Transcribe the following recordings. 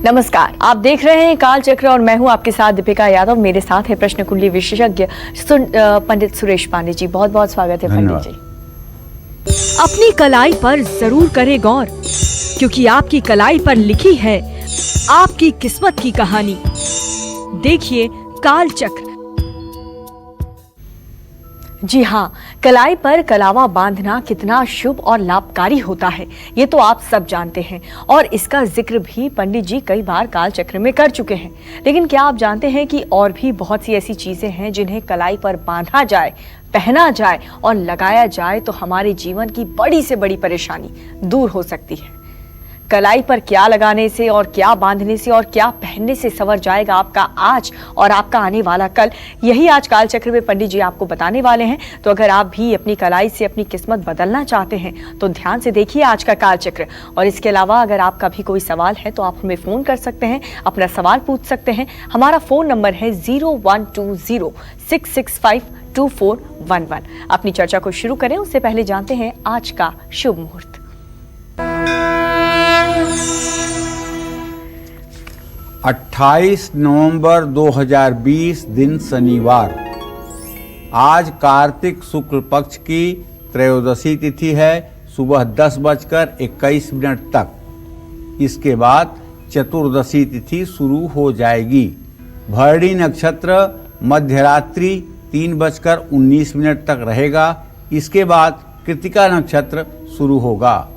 नमस्कार, आप देख रहे हैं काल चक्र और मैं हूं आपके साथ दीपिका यादव। मेरे साथ है प्रश्न कुंडली विशेषज्ञ पंडित सुरेश पांडे जी। बहुत बहुत स्वागत है पंडित जी। अपनी कलाई पर जरूर करें गौर, क्योंकि आपकी कलाई पर लिखी है आपकी किस्मत की कहानी। देखिए काल चक्र। जी हाँ, कलाई पर कलावा बांधना कितना शुभ और लाभकारी होता है ये तो आप सब जानते हैं और इसका जिक्र भी पंडित जी कई बार काल चक्र में कर चुके हैं। लेकिन क्या आप जानते हैं कि और भी बहुत सी ऐसी चीजें हैं जिन्हें कलाई पर बांधा जाए, पहना जाए और लगाया जाए तो हमारे जीवन की बड़ी से बड़ी परेशानी दूर हो सकती है। कलाई पर क्या लगाने से और क्या बांधने से और क्या पहनने से संवर जाएगा आपका आज और आपका आने वाला कल, यही आज काल चक्र में पंडित जी आपको बताने वाले हैं। तो अगर आप भी अपनी कलाई से अपनी किस्मत बदलना चाहते हैं तो ध्यान से देखिए आज का काल चक्र। और इसके अलावा अगर आपका भी कोई सवाल है तो आप हमें फोन कर सकते हैं, अपना सवाल पूछ सकते हैं। हमारा फोन नंबर है 012066522411। अपनी चर्चा को शुरू करें उससे पहले जानते हैं आज का शुभ मुहूर्त। 28 नवंबर 2020 दिन शनिवार। आज कार्तिक शुक्ल पक्ष की त्रयोदशी तिथि है, सुबह 10:21 तक। इसके बाद चतुर्दशी तिथि शुरू हो जाएगी। भरणी नक्षत्र मध्यरात्रि 3:19 तक रहेगा। इसके बाद कृतिका नक्षत्र शुरू होगा।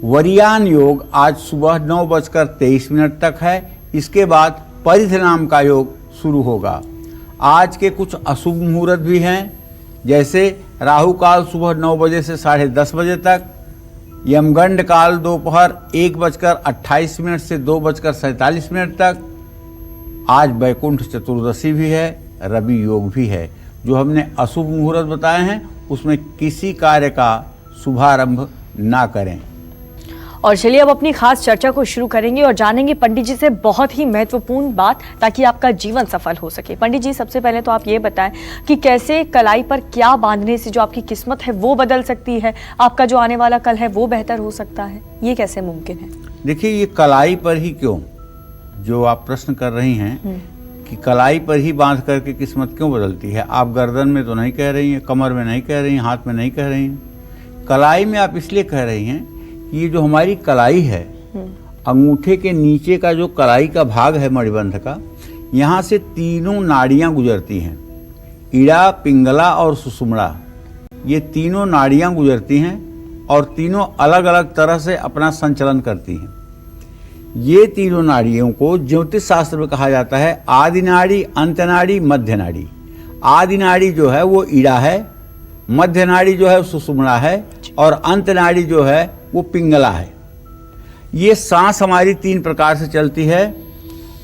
वरियान योग आज सुबह 9:23 तक है। इसके बाद परिध नाम का योग शुरू होगा। आज के कुछ अशुभ मुहूर्त भी हैं, जैसे राहु काल सुबह 9 बजे से 10:30 बजे तक, यमगंड काल दोपहर 1:28 से 2:47 तक। आज वैकुंठ चतुर्दशी भी है, रवि योग भी है। जो हमने अशुभ मुहूर्त बताए हैं उसमें किसी कार्य का शुभारंभ ना करें। और चलिए अब अपनी खास चर्चा को शुरू करेंगे और जानेंगे पंडित जी से बहुत ही महत्वपूर्ण बात, ताकि आपका जीवन सफल हो सके। पंडित जी, सबसे पहले तो आप ये बताएं कि कैसे कलाई पर क्या बांधने से जो आपकी किस्मत है वो बदल सकती है, आपका जो आने वाला कल है वो बेहतर हो सकता है, ये कैसे मुमकिन है? देखिए, ये कलाई पर ही क्यों, जो आप प्रश्न कर रही हैं कि कलाई पर ही बांध करके किस्मत क्यों बदलती है। आप गर्दन में तो नहीं कह रही हैं, कमर में नहीं कह रही हैं, हाथ में नहीं कह रही हैं, कलाई में आप इसलिए कह रही हैं। ये जो हमारी कलाई है, अंगूठे के नीचे का जो कलाई का भाग है मणिबंध का, यहाँ से तीनों नाड़ियाँ गुजरती हैं। इड़ा, पिंगला और सुषुम्ना, ये तीनों नाड़ियाँ गुजरती हैं और तीनों अलग अलग तरह से अपना संचलन करती हैं। ये तीनों नाड़ियों को ज्योतिष शास्त्र में कहा जाता है आदि नाड़ी, अंत नाड़ी, मध्य नाड़ी। आदि नाड़ी जो है वो इड़ा है, मध्य नाड़ी जो है सुषुम्ना है और अंत नाड़ी जो है वो पिंगला है। ये सांस हमारी 3 प्रकार से चलती है।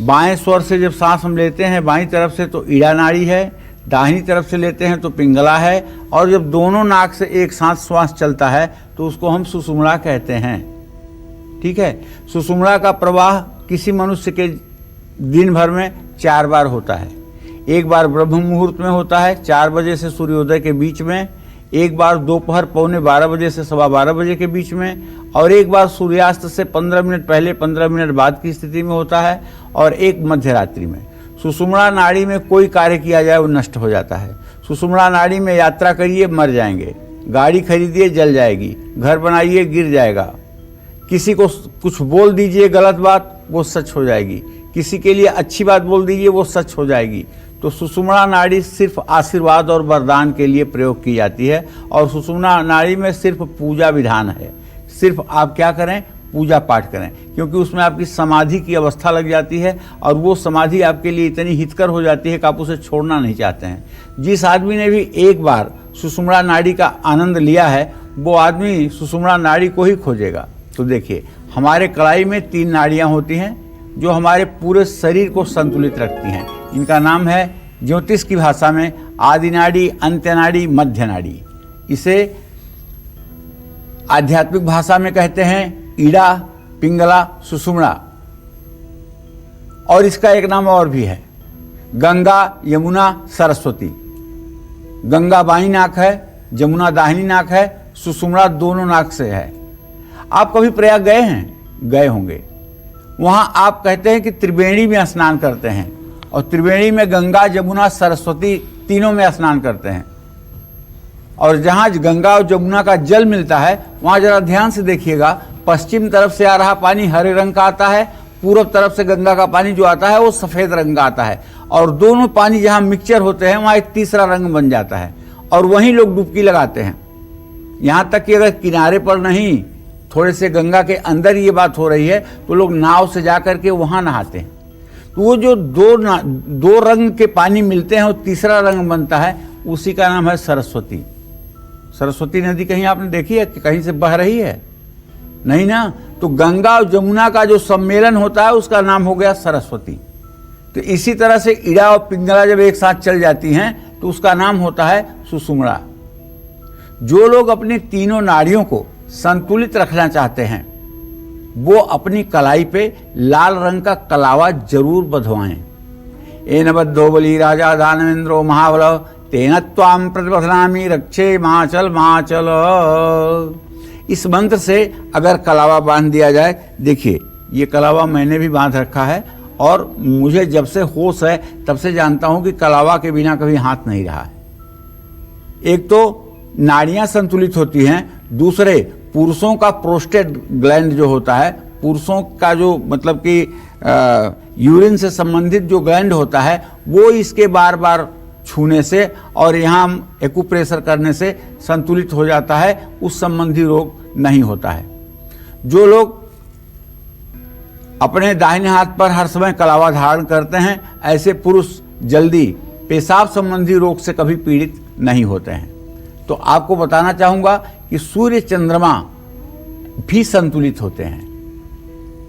बाएं स्वर से जब सांस हम लेते हैं बाईं तरफ से तो इड़ा नाड़ी है, दाहिनी तरफ से लेते हैं तो पिंगला है, और जब दोनों नाक से एक साथ श्वास चलता है तो उसको हम सुषुम्ना कहते हैं। ठीक है, सुषुम्ना का प्रवाह किसी मनुष्य के दिन भर में 4 बार होता है। एक बार ब्रह्म मुहूर्त में होता है 4 बजे से सूर्योदय के बीच में, एक बार दोपहर 11:15 बजे से 12:15 बजे के बीच में, और एक बार सूर्यास्त से 15 मिनट पहले 15 मिनट बाद की स्थिति में होता है, और एक मध्य रात्रि में। सुषुम्ना नाड़ी में कोई कार्य किया जाए वो नष्ट हो जाता है। सुषुम्ना नाड़ी में यात्रा करिए मर जाएंगे, गाड़ी खरीदिए जल जाएगी, घर बनाइए गिर जाएगा, किसी को कुछ बोल दीजिए गलत बात वो सच हो जाएगी, किसी के लिए अच्छी बात बोल दीजिए वो सच हो जाएगी। तो सुषुम्ना नाड़ी सिर्फ आशीर्वाद और वरदान के लिए प्रयोग की जाती है, और सुषुम्ना नाड़ी में सिर्फ पूजा विधान है। सिर्फ आप क्या करें, पूजा पाठ करें, क्योंकि उसमें आपकी समाधि की अवस्था लग जाती है और वो समाधि आपके लिए इतनी हितकर हो जाती है कि आप उसे छोड़ना नहीं चाहते हैं। जिस आदमी ने भी एक बार सुषुम्ना नाड़ी का आनंद लिया है वो आदमी सुषुम्ना नाड़ी को ही खोजेगा। तो देखिए, हमारे कलाई में 3 नाड़ियाँ होती हैं जो हमारे पूरे शरीर को संतुलित रखती हैं। इनका नाम है ज्योतिष की भाषा में आदि नाड़ी, अंत्य नाड़ी, मध्य नाड़ी। इसे आध्यात्मिक भाषा में कहते हैं इड़ा, पिंगला, सुषुम्ना। और इसका एक नाम और भी है, गंगा, यमुना, सरस्वती। गंगा बाईं नाक है, जमुना दाहिनी नाक है, सुषुम्ना दोनों नाक से है। आप कभी प्रयाग गए हैं? गए होंगे। वहां आप कहते हैं कि त्रिवेणी में स्नान करते हैं, और त्रिवेणी में गंगा, जमुना, सरस्वती तीनों में स्नान करते हैं। और जहां गंगा और जमुना का जल मिलता है वहां जरा ध्यान से देखिएगा, पश्चिम तरफ से आ रहा पानी हरे रंग का आता है, पूर्व तरफ से गंगा का पानी जो आता है वो सफेद रंग का आता है, और दोनों पानी जहां मिक्सचर होते हैं वहां एक तीसरा रंग बन जाता है, और वहीं लोग डुबकी लगाते हैं। यहां तक कि अगर किनारे पर नहीं, थोड़े से गंगा के अंदर ये बात हो रही है तो लोग नाव से जाकर के वहां नहाते हैं। तो वो जो दो रंग के पानी मिलते हैं और तीसरा रंग बनता है, उसी का नाम है सरस्वती। सरस्वती नदी कहीं आपने देखी है कि कहीं से बह रही है? नहीं ना। तो गंगा और जमुना का जो सम्मेलन होता है उसका नाम हो गया सरस्वती। तो इसी तरह से इड़ा और पिंगला जब एक साथ चल जाती हैं तो उसका नाम होता है सुषुम्ना। जो लोग अपनी तीनों नाड़ियों को संतुलित रखना चाहते हैं वो अपनी कलाई पे लाल रंग का कलावा जरूर बंधवाएं। एन बद्धो बलि राजा दानवेंद्रो महाबल तेन त्वाम प्रतिपथनामि रक्षे माचल माचल। इस मंत्र से अगर कलावा बांध दिया जाए, देखिए ये कलावा मैंने भी बांध रखा है और मुझे जब से होश है तब से जानता हूं कि कलावा के बिना कभी हाथ नहीं रहा है। एक तो नाड़ियां संतुलित होती हैं, दूसरे पुरुषों का प्रोस्टेट ग्लैंड जो होता है, पुरुषों का जो मतलब कि यूरिन से संबंधित जो ग्लैंड होता है वो इसके बार बार छूने से और यहाँ एक्यूप्रेशर करने से संतुलित हो जाता है, उस संबंधी रोग नहीं होता है। जो लोग अपने दाहिने हाथ पर हर समय कलावा धारण करते हैं, ऐसे पुरुष जल्दी पेशाब संबंधी रोग से कभी पीड़ित नहीं होते हैं। तो आपको बताना चाहूंगा कि सूर्य चंद्रमा भी संतुलित होते हैं,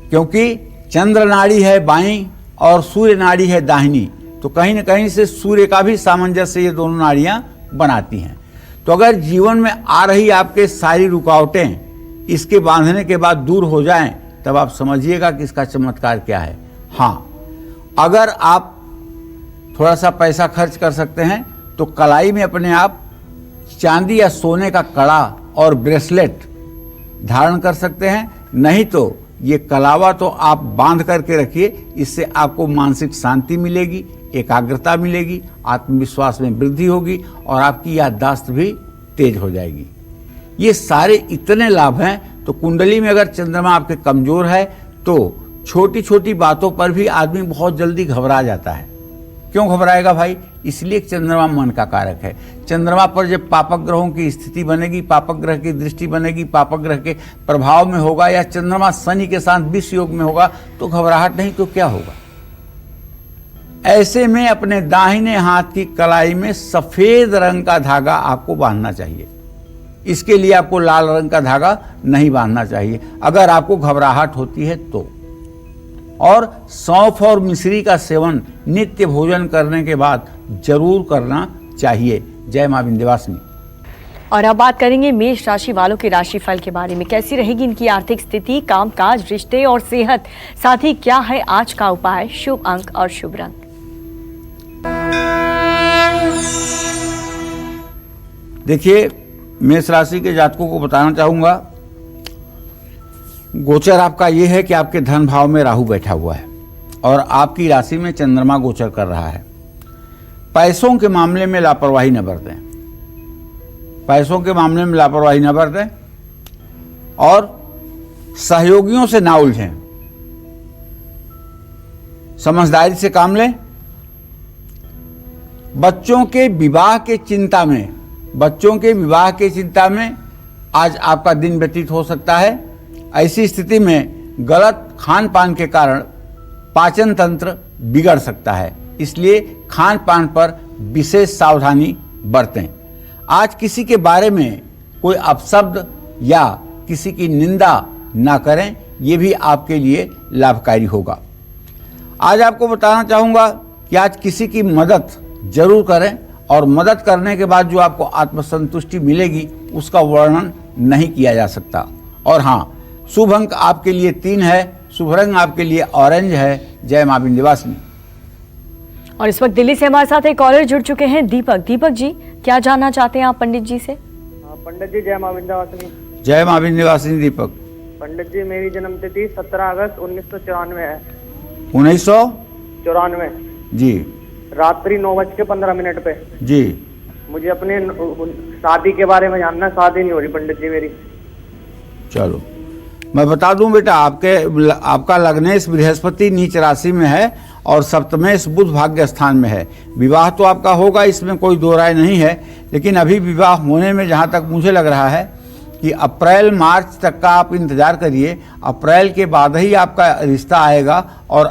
क्योंकि चंद्र नाड़ी है बाईं और सूर्य नाड़ी है दाहिनी, तो कहीं न कहीं से सूर्य का भी सामंजस्य ये दोनों नाड़ियां बनाती हैं। तो अगर जीवन में आ रही आपके सारी रुकावटें इसके बांधने के बाद दूर हो जाएं, तब आप समझिएगा कि इसका चमत्कार क्या है। हाँ, अगर आप थोड़ा सा पैसा खर्च कर सकते हैं तो कलाई में अपने आप चांदी या सोने का कड़ा और ब्रेसलेट धारण कर सकते हैं। नहीं तो ये कलावा तो आप बांध करके रखिए, इससे आपको मानसिक शांति मिलेगी, एकाग्रता मिलेगी, आत्मविश्वास में वृद्धि होगी और आपकी याददाश्त भी तेज हो जाएगी। ये सारे इतने लाभ हैं। तो कुंडली में अगर चंद्रमा आपके कमजोर है तो छोटी छोटी बातों पर भी आदमी बहुत जल्दी घबरा जाता है। क्यों घबराएगा भाई? इसलिए चंद्रमा मन का कारक है। चंद्रमा पर जब पापक ग्रहों की स्थिति बनेगी, पापक ग्रह की दृष्टि बनेगी, पापक ग्रह के प्रभाव में होगा या चंद्रमा शनि के साथ विष योग में होगा तो घबराहट नहीं तो क्या होगा। ऐसे में अपने दाहिने हाथ की कलाई में सफेद रंग का धागा आपको बांधना चाहिए। इसके लिए आपको लाल रंग का धागा नहीं बांधना चाहिए अगर आपको घबराहट होती है तो। और सौंफ और मिश्री का सेवन नित्य भोजन करने के बाद जरूर करना चाहिए। जय मां विंध्यवासिनी। और अब बात करेंगे मेष राशि वालों के राशिफल के बारे में। कैसी रहेगी इनकी आर्थिक स्थिति, कामकाज, रिश्ते और सेहत, साथ ही क्या है आज का उपाय, शुभ अंक और शुभ रंग। देखिए, मेष राशि के जातकों को बताना चाहूंगा, गोचर आपका यह है कि आपके धन भाव में राहु बैठा हुआ है और आपकी राशि में चंद्रमा गोचर कर रहा है। पैसों के मामले में लापरवाही न बरतें, पैसों के मामले में लापरवाही न बरतें और सहयोगियों से ना उलझें, समझदारी से काम लें। बच्चों के विवाह के चिंता में आज आपका दिन व्यतीत हो सकता है। ऐसी स्थिति में गलत खान पान के कारण पाचन तंत्र बिगड़ सकता है, इसलिए खान पान पर विशेष सावधानी बरतें। आज किसी के बारे में कोई अपशब्द या किसी की निंदा ना करें, यह भी आपके लिए लाभकारी होगा। आज आपको बताना चाहूंगा कि आज किसी की मदद जरूर करें और मदद करने के बाद जो आपको आत्मसंतुष्टि मिलेगी उसका वर्णन नहीं किया जा सकता। और हाँ, शुभ अंक आपके लिए 3 है, शुभ रंग आपके लिए ऑरेंज है। जय मां विंध्यवासिनी। और इस वक्त दिल्ली से हमारे साथ एक कॉलर जुड़ चुके हैं, दीपक। दीपक जी, क्या जानना चाहते हैं आप पंडित जी से? पंडित जी, जय मां विंध्यवासिनी। जय मां विंध्यवासिनी। दीपक, पंडित जी मेरी जन्म तिथि 17 अगस्त 1994 है। 1994 जी। रात्रि 9:15 पे। जी। मुझे अपने शादी के बारे में जानना है, शादी नहीं हो रही पंडित जी मेरी। चलो मैं बता दूं बेटा, आपका लग्नेश बृहस्पति नीच राशि में है और सप्तमेश बुध भाग्य स्थान में है। विवाह तो आपका होगा, इसमें कोई दो राय नहीं है, लेकिन अभी विवाह होने में जहां तक मुझे लग रहा है कि अप्रैल मार्च तक का आप इंतजार करिए। अप्रैल के बाद ही आपका रिश्ता आएगा और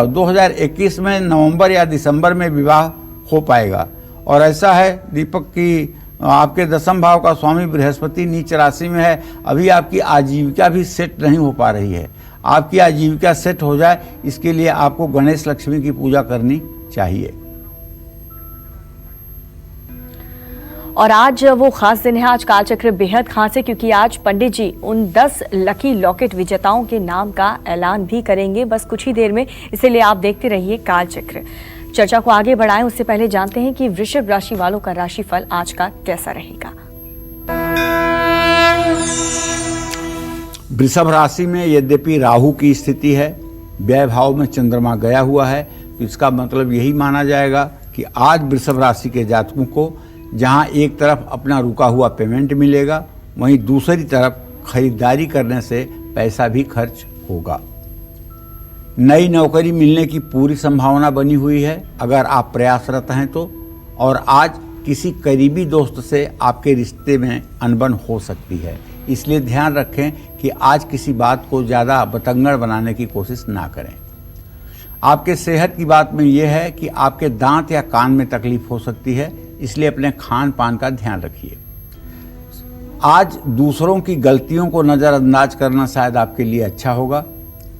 2021 में नवंबर या दिसंबर में विवाह हो पाएगा। और ऐसा है दीपक कि आपके 10वें भाव का स्वामी बृहस्पति नीच राशि में है। अभी आपकी आजीविका भी सेट नहीं हो पा रही है। आपकी आजीविका सेट हो जाए, इसके लिए आपको गणेश लक्ष्मी की पूजा करनी चाहिए। और आज वो खास दिन है, आज कालचक्र बेहद खास है क्योंकि आज पंडित जी उन 10 लकी लॉकेट विजेताओं के नाम का ऐलान भी करेंगे बस कुछ ही देर में। इसीलिए आप देखते रहिए कालचक्र। चर्चा को आगे बढ़ाएं उससे पहले जानते हैं कि वृषभ राशि वालों का राशिफल आज का कैसा रहेगा। वृषभ राशि में यद्यपि राहु की स्थिति है, व्यय भाव में चंद्रमा गया हुआ है, तो इसका मतलब यही माना जाएगा कि आज वृषभ राशि के जातकों को जहां एक तरफ अपना रुका हुआ पेमेंट मिलेगा, वहीं दूसरी तरफ खरीदारी करने से पैसा भी खर्च होगा। नई नौकरी मिलने की पूरी संभावना बनी हुई है अगर आप प्रयासरत हैं तो। और आज किसी करीबी दोस्त से आपके रिश्ते में अनबन हो सकती है, इसलिए ध्यान रखें कि आज किसी बात को ज़्यादा बतंगड़ बनाने की कोशिश ना करें। आपके सेहत की बात में यह है कि आपके दांत या कान में तकलीफ हो सकती है, इसलिए अपने खान पान का ध्यान रखिए। आज दूसरों की गलतियों को नज़रअंदाज करना शायद आपके लिए अच्छा होगा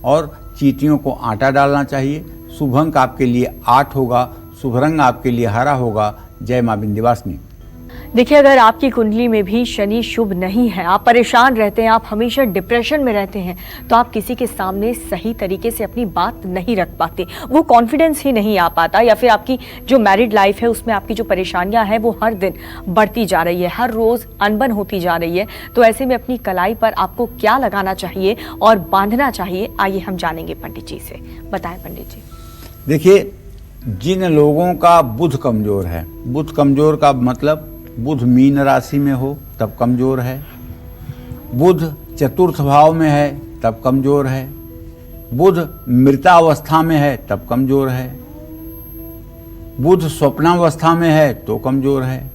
और चींटियों को आटा डालना चाहिए। शुभ अंक आपके लिए 8 होगा, शुभ रंग आपके लिए हरा होगा। जय मां विंध्यवासिनी। देखिए, अगर आपकी कुंडली में भी शनि शुभ नहीं है, आप परेशान रहते हैं, आप हमेशा डिप्रेशन में रहते हैं, तो आप किसी के सामने सही तरीके से अपनी बात नहीं रख पाते, वो कॉन्फिडेंस ही नहीं आ पाता, या फिर आपकी जो मैरिड लाइफ है उसमें आपकी जो परेशानियां हैं वो हर दिन बढ़ती जा रही है, हर रोज अनबन होती जा रही है। तो ऐसे में अपनी कलाई पर आपको क्या लगाना चाहिए और बांधना चाहिए, आइए हम जानेंगे पंडित जी से। बताएं पंडित जी। देखिए, जिन लोगों का बुध कमजोर है, बुध कमजोर का मतलब बुध मीन राशि में हो तब कमजोर है, बुध चतुर्थ भाव में है तब कमजोर है, बुध मृतावस्था में है तब कमजोर है, बुध स्वप्नावस्था में है तो कमजोर है।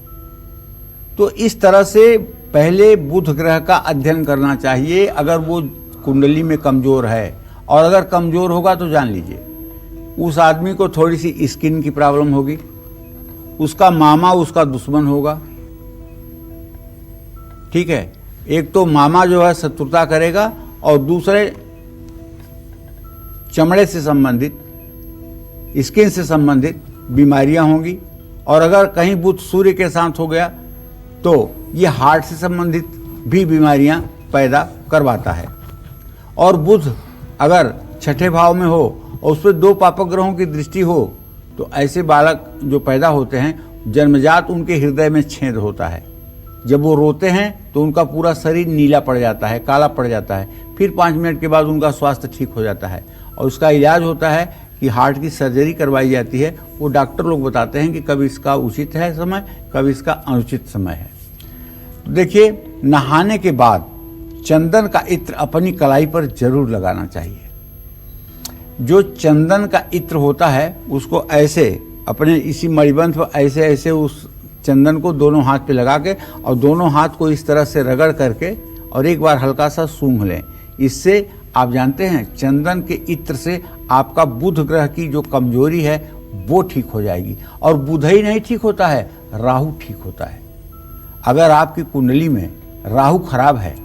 तो इस तरह से पहले बुध ग्रह का अध्ययन करना चाहिए अगर वो कुंडली में कमजोर है। और अगर कमजोर होगा तो जान लीजिए उस आदमी को थोड़ी सी स्किन की प्रॉब्लम होगी, उसका मामा उसका दुश्मन होगा। ठीक है, एक तो मामा जो है शत्रुता करेगा और दूसरे चमड़े से संबंधित, स्किन से संबंधित बीमारियां होंगी। और अगर कहीं बुध सूर्य के साथ हो गया तो ये हार्ट से संबंधित भी बीमारियां पैदा करवाता है। और बुध अगर छठे भाव में हो और उस पर 2 पापक ग्रहों की दृष्टि हो तो ऐसे बालक जो पैदा होते हैं जन्मजात उनके हृदय में छेद होता है। जब वो रोते हैं तो उनका पूरा शरीर नीला पड़ जाता है, काला पड़ जाता है, फिर 5 मिनट के बाद उनका स्वास्थ्य ठीक हो जाता है। और उसका इलाज होता है कि हार्ट की सर्जरी करवाई जाती है। वो डॉक्टर लोग बताते हैं कि कब इसका उचित है समय, कब इसका अनुचित समय है। तो देखिए, नहाने के बाद चंदन का इत्र अपनी कलाई पर जरूर लगाना चाहिए। जो चंदन का इत्र होता है उसको ऐसे अपने इसी मणिबंध पर ऐसे ऐसे उस चंदन को दोनों हाथ पे लगा के और दोनों हाथ को इस तरह से रगड़ करके और एक बार हल्का सा सूंघ लें। इससे आप जानते हैं चंदन के इत्र से आपका बुध ग्रह की जो कमजोरी है वो ठीक हो जाएगी। और बुध ही नहीं ठीक होता है, राहु ठीक होता है। अगर आपकी कुंडली में राहु खराब है,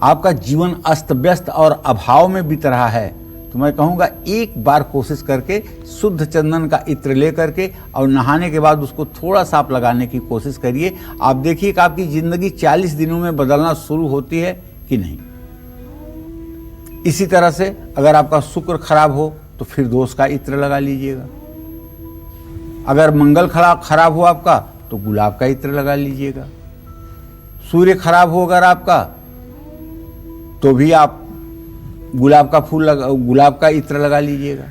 आपका जीवन अस्त व्यस्त और अभाव में बीत रहा है, तो मैं कहूँगा एक बार कोशिश करके शुद्ध चंदन का इत्र ले करके और नहाने के बाद उसको थोड़ा सा आप लगाने की कोशिश करिए। आप देखिए कि आपकी जिंदगी 40 दिनों में बदलना शुरू होती है कि नहीं। इसी तरह से अगर आपका शुक्र खराब हो तो फिर दोष का इत्र लगा लीजिएगा। अगर मंगल खराब हो आपका तो गुलाब का इत्र लगा लीजिएगा। सूर्य खराब हो अगर आपका तो भी आप गुलाब का इत्र लगा लीजिएगा।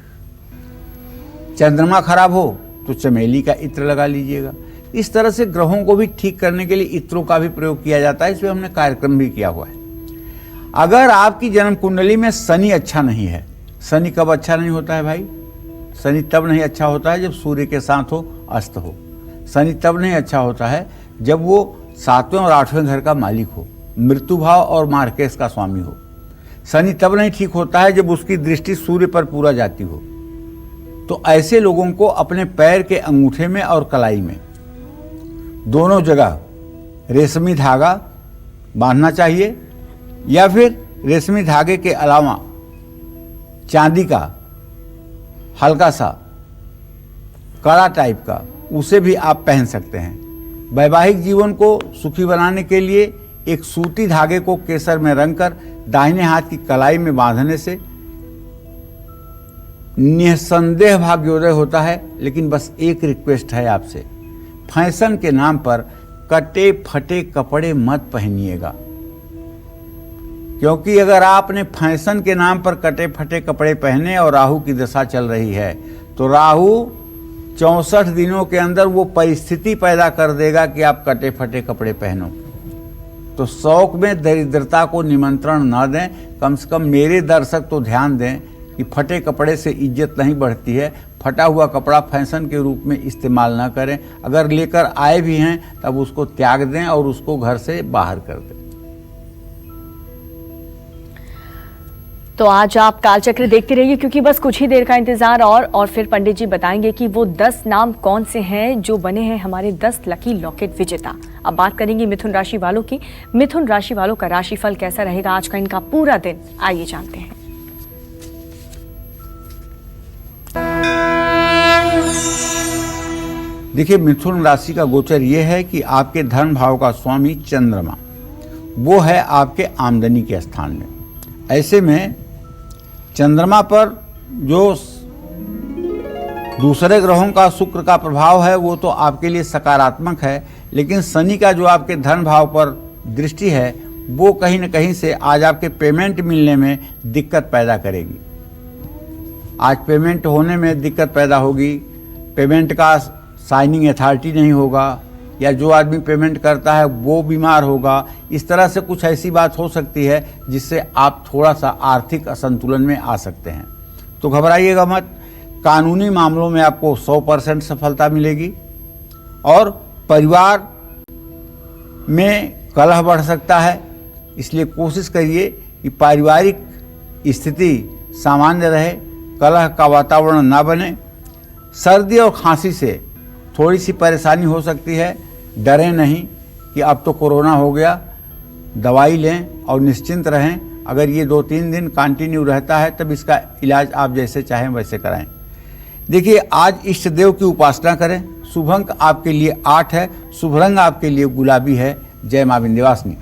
चंद्रमा खराब हो तो चमेली का इत्र लगा लीजिएगा। इस तरह से ग्रहों को भी ठीक करने के लिए इत्रों का भी प्रयोग किया जाता है। इसमें हमने कार्यक्रम भी किया हुआ है। अगर आपकी जन्म कुंडली में शनि अच्छा नहीं है, शनि कब अच्छा नहीं होता है भाई? शनि तब नहीं अच्छा होता है जब सूर्य के साथ हो, अस्त हो। शनि तब नहीं अच्छा होता है जब वो 7वें और 8वें घर का मालिक हो, मृत्यु भाव और मार्केश का स्वामी हो। शनि तब नहीं ठीक होता है जब उसकी दृष्टि सूर्य पर पूरा जाती हो। तो ऐसे लोगों को अपने पैर के अंगूठे में और कलाई में दोनों जगह रेशमी धागा बांधना चाहिए, या फिर रेशमी धागे के अलावा चांदी का हल्का सा कड़ा टाइप का उसे भी आप पहन सकते हैं। वैवाहिक जीवन को सुखी बनाने के लिए एक सूती धागे को केसर में रंगकर दाहिने हाथ की कलाई में बांधने से निसंदेह भाग्योदय होता है। लेकिन बस एक रिक्वेस्ट है आपसे, फैशन के नाम पर कटे फटे कपड़े मत पहनिएगा, क्योंकि अगर आपने फैशन के नाम पर कटे फटे कपड़े पहने और राहु की दशा चल रही है तो राहु 64 दिनों के अंदर वो परिस्थिति पैदा कर देगा कि आप कटे फटे कपड़े पहनो। तो शौक में दरिद्रता को निमंत्रण न दें। कम से कम मेरे दर्शक तो ध्यान दें कि फटे कपड़े से इज्जत नहीं बढ़ती है। फटा हुआ कपड़ा फैशन के रूप में इस्तेमाल न करें। अगर लेकर आए भी हैं तब उसको त्याग दें और उसको घर से बाहर कर दें। तो आज आप कालचक्र देखते रहिए, क्योंकि बस कुछ ही देर का इंतजार और फिर पंडित जी बताएंगे कि वो 10 नाम कौन से हैं जो बने हैं हमारे 10 लकी लॉकेट विजेता। अब बात करेंगे मिथुन राशि वालों की। मिथुन राशि वालों का राशिफल कैसा रहेगा आज का इनका पूरा दिन, आइए जानते हैं। देखिए, मिथुन राशि का गोचर ये है कि आपके धन भाव का स्वामी चंद्रमा वो है आपके आमदनी के स्थान में। ऐसे में चंद्रमा पर जो दूसरे ग्रहों का शुक्र का प्रभाव है वो तो आपके लिए सकारात्मक है, लेकिन शनि का जो आपके धन भाव पर दृष्टि है वो कहीं न कहीं से आज आपके पेमेंट मिलने में दिक्कत पैदा करेगी। आज पेमेंट होने में दिक्कत पैदा होगी, पेमेंट का साइनिंग अथॉरिटी नहीं होगा, या जो आदमी पेमेंट करता है वो बीमार होगा। इस तरह से कुछ ऐसी बात हो सकती है जिससे आप थोड़ा सा आर्थिक असंतुलन में आ सकते हैं। तो घबराइएगा मत। कानूनी मामलों में आपको 100% सफलता मिलेगी और परिवार में कलह बढ़ सकता है, इसलिए कोशिश करिए कि पारिवारिक स्थिति सामान्य रहे, कलह का वातावरण ना बने। सर्दी और खांसी से थोड़ी सी परेशानी हो सकती है, डरें नहीं कि अब तो कोरोना हो गया, दवाई लें और निश्चिंत रहें। अगर ये 2-3 दिन कंटिन्यू रहता है तब इसका इलाज आप जैसे चाहें वैसे कराएं। देखिए, आज इष्ट देव की उपासना करें। शुभ अंक आपके लिए 8 है, शुभ रंग आपके लिए गुलाबी है। जय मां विंध्यवासिनी।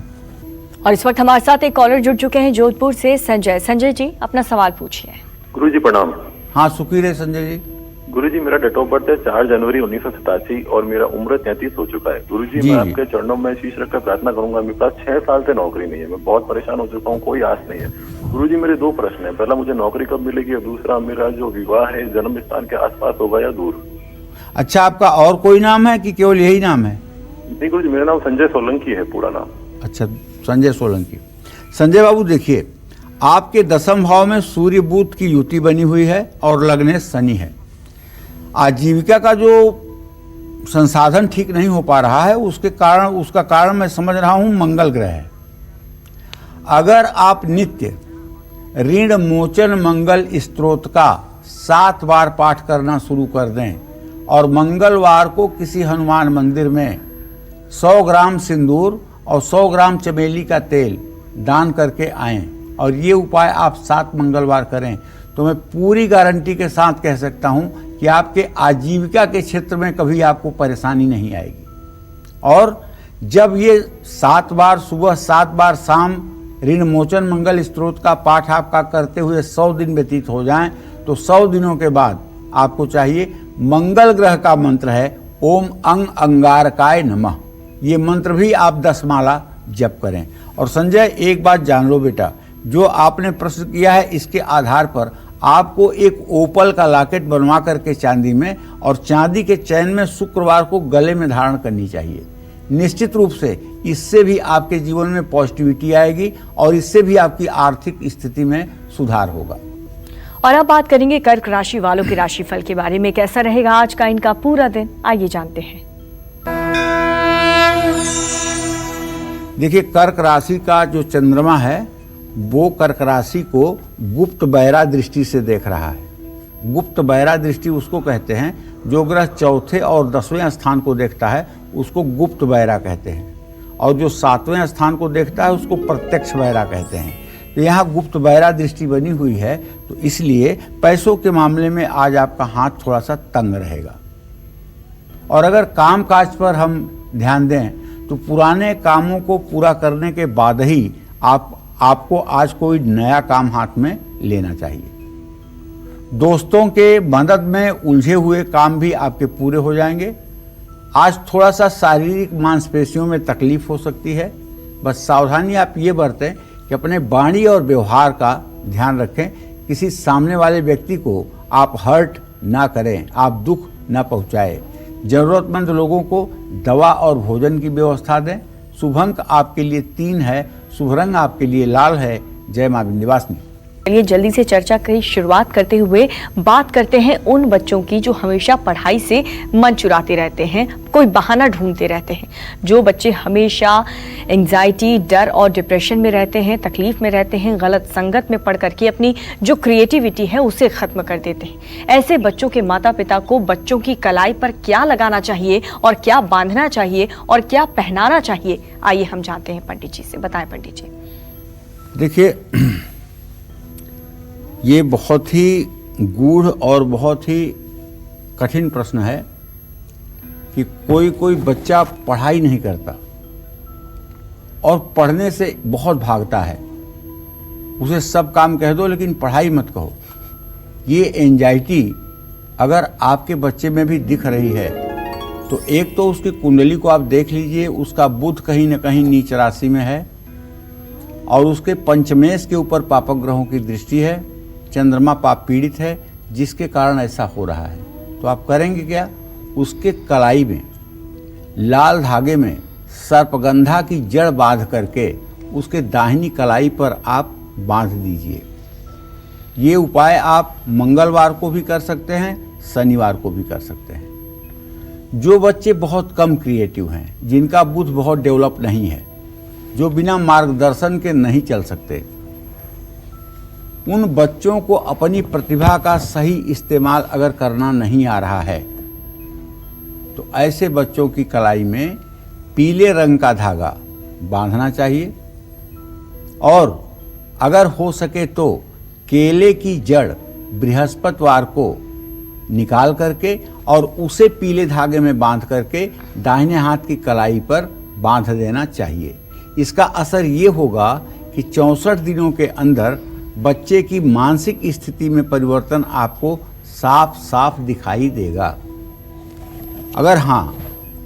और इस वक्त हमारे साथ एक कॉलर जुड़ चुके हैं जोधपुर से, संजय। संजय जी, अपना सवाल पूछिए। गुरु जी प्रणाम। हाँ, सुखी रहे संजय जी। गुरु जी, मेरा डेट ऑफ बर्थ है 4 जनवरी 1987 और मेरा उम्र 33 हो चुका है। गुरु जी, मैं आपके चरणों में शीश रखकर प्रार्थना करूंगा। मेरे पास 6 साल से नौकरी नहीं है, मैं बहुत परेशान हो चुका हूँ, कोई आस नहीं है। गुरु जी, मेरे 2 प्रश्न है। पहला, मुझे नौकरी कब मिलेगी, और दूसरा, मेरा जो विवाह है जन्म स्थान के आसपास होगा या दूर? अच्छा, आपका और कोई नाम है कि केवल यही नाम है? नहीं गुरु जी, मेरा नाम संजय सोलंकी है, पूरा नाम। अच्छा, संजय सोलंकी। संजय बाबू, देखिए, आपके 10वें भाव में सूर्य बुध की युति बनी हुई है और लग्न शनि है। आजीविका का जो संसाधन ठीक नहीं हो पा रहा है उसका कारण मैं समझ रहा हूं मंगल ग्रह है। अगर आप नित्य ऋण मोचन मंगल स्तोत्र का 7 बार पाठ करना शुरू कर दें और मंगलवार को किसी हनुमान मंदिर में 100 ग्राम सिंदूर और 100 ग्राम चमेली का तेल दान करके आएं, और ये उपाय आप 7 मंगलवार करें, तो मैं पूरी गारंटी के साथ कह सकता हूं कि आपके आजीविका के क्षेत्र में कभी आपको परेशानी नहीं आएगी। और जब ये 7 बार सुबह 7 बार शाम ऋण मोचन मंगल स्तोत्र का पाठ आपका करते हुए 100 दिन व्यतीत हो जाएं, तो 100 दिनों के बाद आपको चाहिए, मंगल ग्रह का मंत्र है ओम अंग अंगारकाय नमः। ये मंत्र भी आप 10 माला जप करें। और संजय, एक बात जान लो बेटा, जो आपने प्रश्न किया है इसके आधार पर आपको एक ओपल का लॉकेट बनवा करके चांदी में और चांदी के चैन में शुक्रवार को गले में धारण करनी चाहिए। निश्चित रूप से इससे भी आपके जीवन में पॉजिटिविटी आएगी और इससे भी आपकी आर्थिक स्थिति में सुधार होगा। और अब बात करेंगे कर्क राशि वालों के राशिफल के बारे में। कैसा रहेगा आज का इनका पूरा दिन, आइए जानते हैं। देखिए, कर्क राशि का जो चंद्रमा है वो कर्क राशि को गुप्त बैरा दृष्टि से देख रहा है। गुप्त बैरा दृष्टि उसको कहते हैं जो ग्रह चौथे और 10वें स्थान को देखता है उसको गुप्त बैरा कहते हैं, और जो 7वें स्थान को देखता है उसको प्रत्यक्ष बैरा कहते हैं। तो यहाँ गुप्त बैरा दृष्टि बनी हुई है, तो इसलिए पैसों के मामले में आज आपका हाथ थोड़ा सा तंग रहेगा। और अगर काम काज पर हम ध्यान दें तो पुराने कामों को पूरा करने के बाद ही आपको आज कोई नया काम हाथ में लेना चाहिए। दोस्तों के मदद में उलझे हुए काम भी आपके पूरे हो जाएंगे। आज थोड़ा सा शारीरिक मांसपेशियों में तकलीफ हो सकती है, बस सावधानी आप ये बरतें कि अपने वाणी और व्यवहार का ध्यान रखें। किसी सामने वाले व्यक्ति को आप हर्ट ना करें, आप दुख ना पहुंचाएं। जरूरतमंद लोगों को दवा और भोजन की व्यवस्था दें। शुभ अंक आपके लिए 3 है, शुभ रंग आपके लिए लाल है। जय मां विंध्यवासिनी। चलिए जल्दी से चर्चा की शुरुआत करते हुए बात करते हैं उन बच्चों की जो हमेशा पढ़ाई से मन चुराते रहते हैं, कोई बहाना ढूंढते रहते हैं। जो बच्चे हमेशा एंजाइटी, डर और डिप्रेशन में रहते हैं, तकलीफ में रहते हैं, गलत संगत में पढ़ करके अपनी जो क्रिएटिविटी है उसे खत्म कर देते हैं। ऐसे बच्चों के माता पिता को बच्चों की कलाई पर क्या लगाना चाहिए और क्या बांधना चाहिए और क्या पहनाना चाहिए, आइए हम जानते हैं पंडित जी से। बताएं पंडित जी। देखिए, ये बहुत ही गूढ़ और बहुत ही कठिन प्रश्न है कि कोई बच्चा पढ़ाई नहीं करता और पढ़ने से बहुत भागता है। उसे सब काम कह दो लेकिन पढ़ाई मत कहो। ये एंजाइटी अगर आपके बच्चे में भी दिख रही है तो एक तो उसकी कुंडली को आप देख लीजिए, उसका बुध कहीं न कहीं नीच राशि में है और उसके पंचमेश के ऊपर पापक ग्रहों की दृष्टि है। चंद्रमा पाप पीड़ित है, जिसके कारण ऐसा हो रहा है। तो आप करेंगे क्या, उसके कलाई में लाल धागे में सर्पगंधा की जड़ बांध करके उसके दाहिनी कलाई पर आप बांध दीजिए। ये उपाय आप मंगलवार को भी कर सकते हैं, शनिवार को भी कर सकते हैं। जो बच्चे बहुत कम क्रिएटिव हैं, जिनका बुद्ध बहुत डेवलप नहीं है, जो बिना मार्गदर्शन के नहीं चल सकते, उन बच्चों को अपनी प्रतिभा का सही इस्तेमाल अगर करना नहीं आ रहा है तो ऐसे बच्चों की कलाई में पीले रंग का धागा बांधना चाहिए और अगर हो सके तो केले की जड़ बृहस्पतिवार को निकाल करके और उसे पीले धागे में बांध करके दाहिने हाथ की कलाई पर बांध देना चाहिए। इसका असर ये होगा कि 64 दिनों के अंदर बच्चे की मानसिक स्थिति में परिवर्तन आपको साफ साफ दिखाई देगा। अगर हाँ,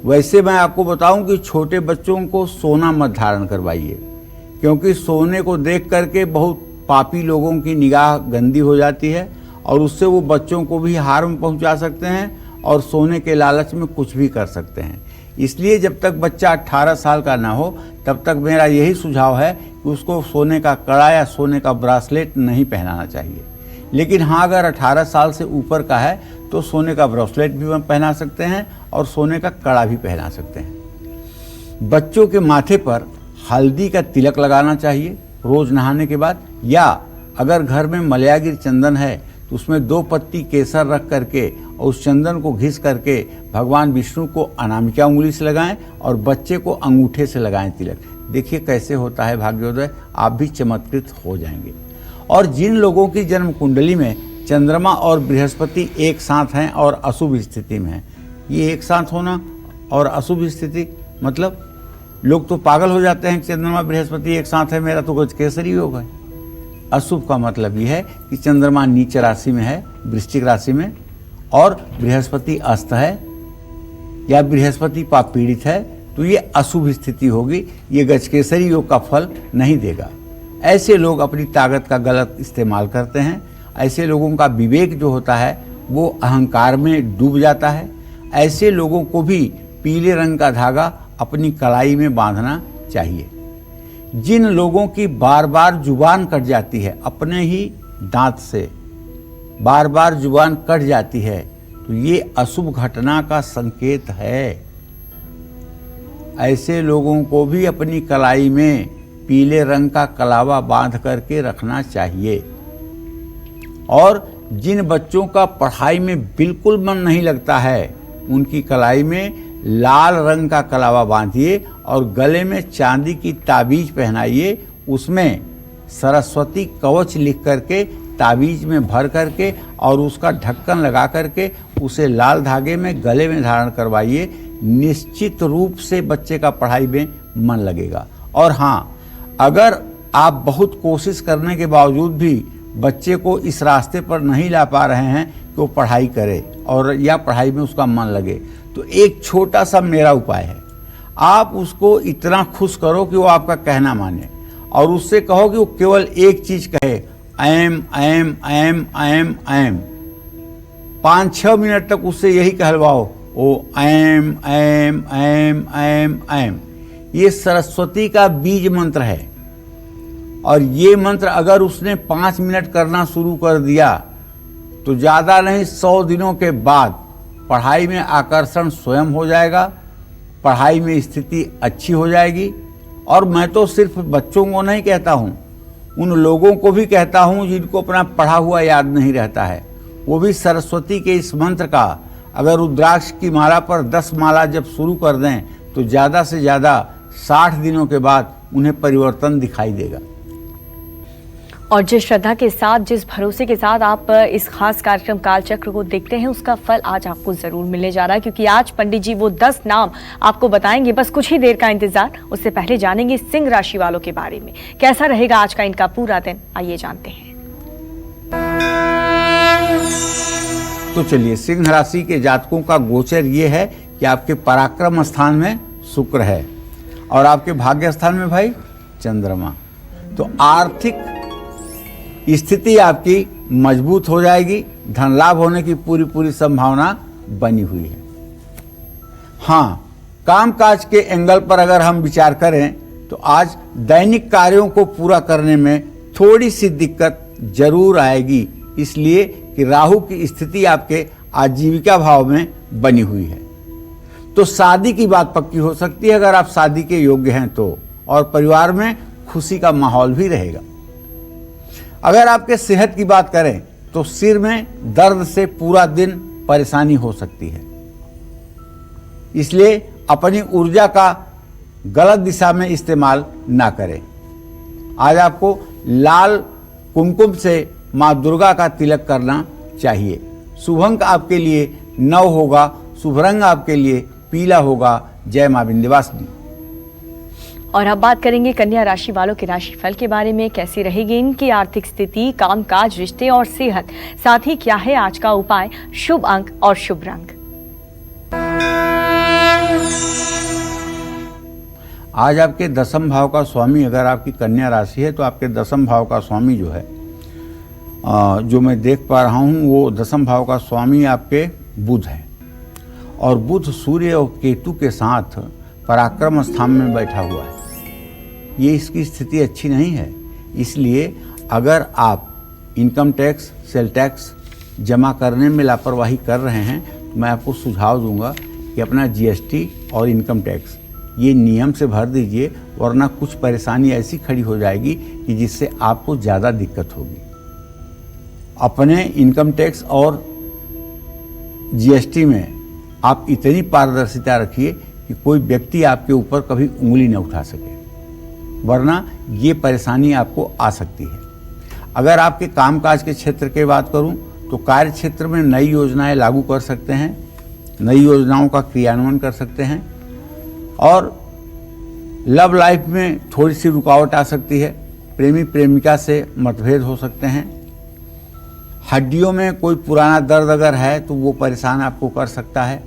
वैसे मैं आपको बताऊं कि छोटे बच्चों को सोना मत धारण करवाइए, क्योंकि सोने को देख करके बहुत पापी लोगों की निगाह गंदी हो जाती है और उससे वो बच्चों को भी हार्म पहुंचा सकते हैं और सोने के लालच में कुछ भी कर सकते हैं। इसलिए जब तक बच्चा 18 साल का ना हो तब तक मेरा यही सुझाव है कि उसको सोने का कड़ा या सोने का ब्रासलेट नहीं पहनाना चाहिए। लेकिन हाँ, अगर 18 साल से ऊपर का है तो सोने का ब्रासलेट भी पहना सकते हैं और सोने का कड़ा भी पहना सकते हैं। बच्चों के माथे पर हल्दी का तिलक लगाना चाहिए रोज नहाने के बाद, या अगर घर में मलयागिर चंदन है तो उसमें 2 पत्ती केसर रख करके और उस चंदन को घिस करके भगवान विष्णु को अनामिका उंगली से लगाएं और बच्चे को अंगूठे से लगाएं तिलक। देखिए कैसे होता है भाग्योदय, आप भी चमत्कृत हो जाएंगे। और जिन लोगों की जन्म कुंडली में चंद्रमा और बृहस्पति एक साथ हैं और अशुभ स्थिति में हैं, ये एक साथ होना और अशुभ स्थिति मतलब लोग तो पागल हो जाते हैं, चंद्रमा बृहस्पति एक साथ है, मेरा तो गजकेसरी हो गए। अशुभ का मतलब यह है कि चंद्रमा नीच राशि में है, वृश्चिक राशि में, और बृहस्पति अस्त है या बृहस्पति पाप पीड़ित है, तो ये अशुभ स्थिति होगी, ये गजकेसरी योग का फल नहीं देगा। ऐसे लोग अपनी ताकत का गलत इस्तेमाल करते हैं। ऐसे लोगों का विवेक जो होता है वो अहंकार में डूब जाता है। ऐसे लोगों को भी पीले रंग का धागा अपनी कलाई में बांधना चाहिए। जिन लोगों की बार बार जुबान कट जाती है, अपने ही दांत से बार बार जुबान कट जाती है, तो ये अशुभ घटना का संकेत है। ऐसे लोगों को भी अपनी कलाई में पीले रंग का कलावा बांध करके रखना चाहिए। और जिन बच्चों का पढ़ाई में बिल्कुल मन नहीं लगता है, उनकी कलाई में लाल रंग का कलावा बांधिए और गले में चांदी की ताबीज पहनाइए। उसमें सरस्वती कवच लिख करके ताबीज में भर करके और उसका ढक्कन लगा करके उसे लाल धागे में गले में धारण करवाइए। निश्चित रूप से बच्चे का पढ़ाई में मन लगेगा। और हाँ, अगर आप बहुत कोशिश करने के बावजूद भी बच्चे को इस रास्ते पर नहीं ला पा रहे हैं कि वो पढ़ाई करे और या पढ़ाई में उसका मन लगे, तो एक छोटा सा मेरा उपाय है। आप उसको इतना खुश करो कि वो आपका कहना माने और उससे कहो कि वो केवल एक चीज कहे, ऐम ऐम ऐम ऐम ऐम। 5-6 मिनट तक उससे यही कहलवाओ, ओ ऐम ऐम ऐम ऐम ऐम। ये सरस्वती का बीज मंत्र है और ये मंत्र अगर उसने 5 मिनट करना शुरू कर दिया तो ज़्यादा नहीं 100 दिनों के बाद पढ़ाई में आकर्षण स्वयं हो जाएगा, पढ़ाई में स्थिति अच्छी हो जाएगी। और मैं तो सिर्फ बच्चों को नहीं कहता हूँ, उन लोगों को भी कहता हूँ जिनको अपना पढ़ा हुआ याद नहीं रहता है, वो भी सरस्वती के इस मंत्र का अगर रुद्राक्ष की माला पर 10 माला जब शुरू कर दें तो ज़्यादा से ज़्यादा 60 दिनों के बाद उन्हें परिवर्तन दिखाई देगा। और जिस श्रद्धा के साथ, जिस भरोसे के साथ आप इस खास कार्यक्रम कालचक्र को देखते हैं, उसका फल आज आपको जरूर मिलने जा रहा है, क्योंकि आज पंडित जी वो 10 नाम आपको बताएंगे। बस कुछ ही देर का इंतजार। उससे पहले जानेंगे सिंह राशि वालों के बारे में। कैसा रहेगा आज का इनका पूरा दिन, आइए जानते हैं। तो चलिए, सिंह राशि के जातकों का गोचर ये है कि आपके पराक्रम स्थान में शुक्र है और आपके भाग्य स्थान में भाई चंद्रमा। तो आर्थिक स्थिति आपकी मजबूत हो जाएगी, धन लाभ होने की पूरी संभावना बनी हुई है। हाँ, कामकाज के एंगल पर अगर हम विचार करें तो आज दैनिक कार्यों को पूरा करने में थोड़ी सी दिक्कत जरूर आएगी, इसलिए कि राहु की स्थिति आपके आजीविका भाव में बनी हुई है। तो शादी की बात पक्की हो सकती है अगर आप शादी के योग्य हैं तो, और परिवार में खुशी का माहौल भी रहेगा। अगर आपके सेहत की बात करें तो सिर में दर्द से पूरा दिन परेशानी हो सकती है, इसलिए अपनी ऊर्जा का गलत दिशा में इस्तेमाल ना करें। आज आपको लाल कुमकुम से माँ दुर्गा का तिलक करना चाहिए। शुभ अंक आपके लिए 9 होगा, शुभ रंग आपके लिए पीला होगा। जय माँ विंध्यवासिनी। और अब बात करेंगे कन्या राशि वालों के राशिफल के बारे में। कैसी रहेगी इनकी आर्थिक स्थिति, कामकाज, रिश्ते और सेहत, साथ ही क्या है आज का उपाय, शुभ अंक और शुभ रंग। आज आपके 10वें भाव का स्वामी, अगर आपकी कन्या राशि है तो आपके 10वें भाव का स्वामी जो है, जो मैं देख पा रहा हूँ, वो 10वें भाव का स्वामी आपके बुध है और बुध सूर्य और केतु के साथ पराक्रम स्थान में बैठा हुआ है। ये इसकी स्थिति अच्छी नहीं है, इसलिए अगर आप इनकम टैक्स, सेल टैक्स जमा करने में लापरवाही कर रहे हैं तो मैं आपको सुझाव दूंगा कि अपना जीएसटी और इनकम टैक्स ये नियम से भर दीजिए, वरना कुछ परेशानी ऐसी खड़ी हो जाएगी कि जिससे आपको ज़्यादा दिक्कत होगी। अपने इनकम टैक्स और जीएसटी में आप इतनी पारदर्शिता रखिए कि कोई व्यक्ति आपके ऊपर कभी उंगली न उठा सके, वरना ये परेशानी आपको आ सकती है। अगर आपके कामकाज के क्षेत्र की बात करूं तो कार्य क्षेत्र में नई योजनाएं लागू कर सकते हैं, नई योजनाओं का क्रियान्वयन कर सकते हैं। और लव लाइफ में थोड़ी सी रुकावट आ सकती है, प्रेमी प्रेमिका से मतभेद हो सकते हैं। हड्डियों में कोई पुराना दर्द अगर है तो वो परेशान आपको कर सकता है।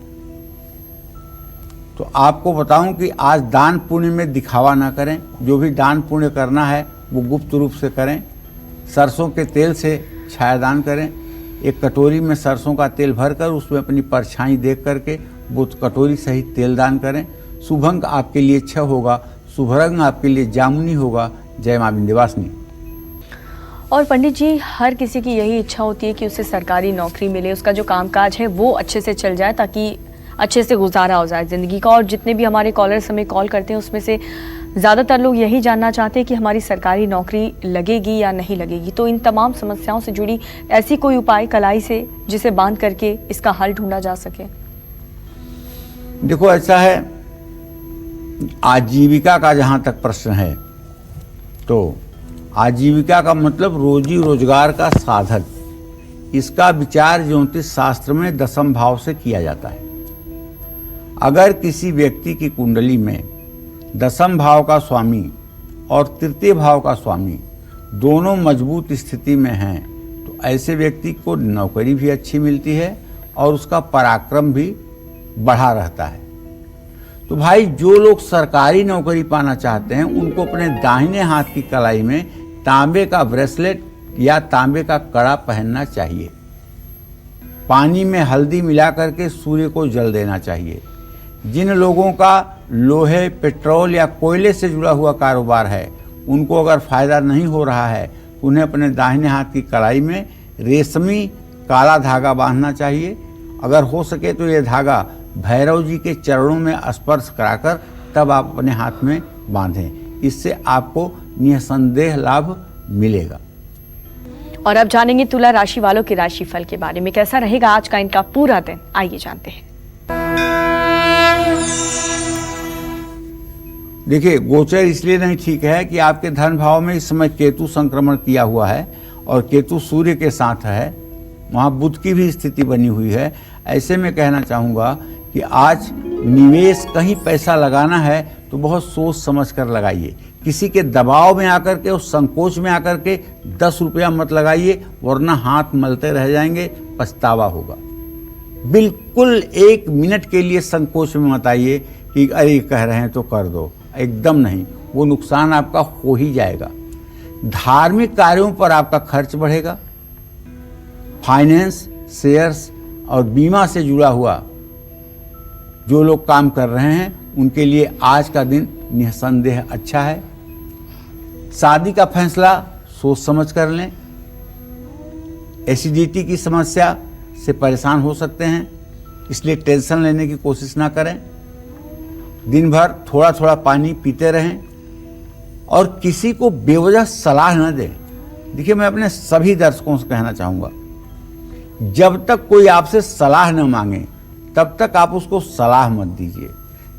तो आपको बताऊं कि आज दान पुण्य में दिखावा ना करें, जो भी दान पुण्य करना है वो गुप्त रूप से करें। सरसों के तेल से छायादान करें। एक कटोरी में सरसों का तेल भरकर उसमें अपनी परछाई देख करके वो कटोरी सहित तेल दान करें। शुभ अंक आपके लिए 6 होगा। शुभ रंग आपके लिए जामुनी होगा। जय मां विंध्यवासिनी। और पंडित जी, हर किसी की यही इच्छा होती है कि उसे सरकारी नौकरी मिले, उसका जो कामकाज है वो अच्छे से चल जाए ताकि अच्छे से गुजारा हो जाए ज़िंदगी का। और जितने भी हमारे कॉलर्स हमें कॉल करते हैं उसमें से ज़्यादातर लोग यही जानना चाहते हैं कि हमारी सरकारी नौकरी लगेगी या नहीं लगेगी। तो इन तमाम समस्याओं से जुड़ी ऐसी कोई उपाय कलाई से जिसे बांध करके इसका हल ढूंढा जा सके? देखो, ऐसा है, आजीविका का जहाँ तक प्रश्न है तो आजीविका का मतलब रोजी रोजगार का साधन, इसका विचार ज्योतिष शास्त्र में दशम भाव से किया जाता है। अगर किसी व्यक्ति की कुंडली में दशम भाव का स्वामी और तृतीय भाव का स्वामी दोनों मजबूत स्थिति में हैं तो ऐसे व्यक्ति को नौकरी भी अच्छी मिलती है और उसका पराक्रम भी बढ़ा रहता है। तो भाई, जो लोग सरकारी नौकरी पाना चाहते हैं उनको अपने दाहिने हाथ की कलाई में तांबे का ब्रेसलेट या तांबे का कड़ा पहनना चाहिए। पानी में हल्दी मिला करके सूर्य को जल देना चाहिए। जिन लोगों का लोहे, पेट्रोल या कोयले से जुड़ा हुआ कारोबार है उनको अगर फायदा नहीं हो रहा है उन्हें अपने दाहिने हाथ की कलाई में रेशमी काला धागा बांधना चाहिए। अगर हो सके तो ये धागा भैरव जी के चरणों में स्पर्श कराकर तब आप अपने हाथ में बांधें। इससे आपको निसंदेह लाभ मिलेगा। और अब जानेंगे तुला राशि वालों के राशिफल के बारे में। कैसा रहेगा आज का इनका पूरा दिन, आइए जानते हैं। देखिए, गोचर इसलिए नहीं ठीक है कि आपके धन भाव में इस समय केतु संक्रमण किया हुआ है और केतु सूर्य के साथ है, वहाँ बुध की भी स्थिति बनी हुई है। ऐसे में कहना चाहूँगा कि आज निवेश कहीं पैसा लगाना है तो बहुत सोच समझ कर लगाइए। किसी के दबाव में आकर के, उस संकोच में आकर के 10 रुपया मत लगाइए, वरना हाथ मलते रह जाएंगे, पछतावा होगा। बिल्कुल 1 मिनट के लिए संकोच में मत आइए कि अरे कह रहे हैं तो कर दो, एकदम नहीं, वो नुकसान आपका हो ही जाएगा। धार्मिक कार्यों पर आपका खर्च बढ़ेगा। फाइनेंस, शेयर्स और बीमा से जुड़ा हुआ जो लोग काम कर रहे हैं उनके लिए आज का दिन निसंदेह अच्छा है। शादी का फैसला सोच समझ कर लें। एसिडिटी की समस्या से परेशान हो सकते हैं, इसलिए टेंशन लेने की कोशिश ना करें। दिन भर थोड़ा थोड़ा पानी पीते रहें और किसी को बेवजह सलाह न दें। देखिए, मैं अपने सभी दर्शकों से कहना चाहूँगा, जब तक कोई आपसे सलाह न मांगे तब तक आप उसको सलाह मत दीजिए।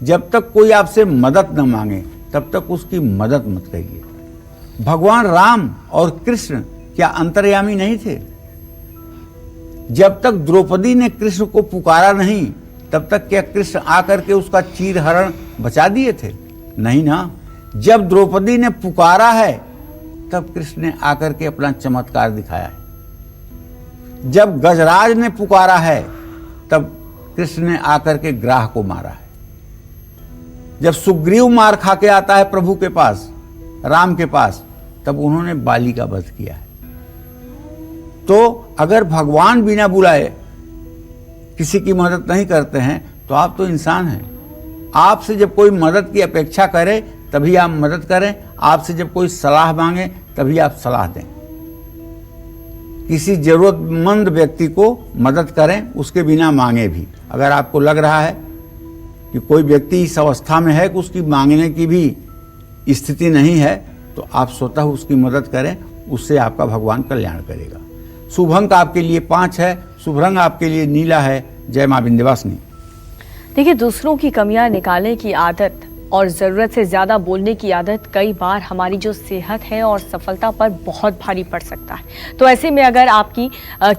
जब तक कोई आपसे मदद न मांगे तब तक उसकी मदद मत करिए। भगवान राम और कृष्ण क्या अंतर्यामी नहीं थे? जब तक द्रौपदी ने कृष्ण को पुकारा नहीं तब तक क्या कृष्ण आकर के उसका चीरहरण बचा दिए थे? नहीं ना। जब द्रौपदी ने पुकारा है तब कृष्ण ने आकर के अपना चमत्कार दिखाया है। जब गजराज ने पुकारा है तब कृष्ण ने आकर के ग्राह को मारा है। जब सुग्रीव मार खा के आता है प्रभु के पास, राम के पास, तब उन्होंने बाली का वध किया है। तो अगर भगवान बिना बुलाए किसी की मदद नहीं करते हैं तो आप तो इंसान हैं। आपसे जब कोई मदद की अपेक्षा करे तभी आप मदद करें। आपसे जब कोई सलाह मांगे तभी आप सलाह दें। किसी जरूरतमंद व्यक्ति को मदद करें, उसके बिना मांगे भी। अगर आपको लग रहा है कि कोई व्यक्ति इस अवस्था में है कि उसकी मांगने की भी स्थिति नहीं है तो आप स्वतः उसकी मदद करें, उससे आपका भगवान कल्याण करेगा। शुभ अंक आपके लिए 5 है। शुभ रंग आपके लिए नीला है। जय मां विंध्यवासिनी। देखिए, दूसरों की कमियां निकालने की आदत और ज़रूरत से ज़्यादा बोलने की आदत कई बार हमारी जो सेहत है और सफलता पर बहुत भारी पड़ सकता है। तो ऐसे में अगर आपकी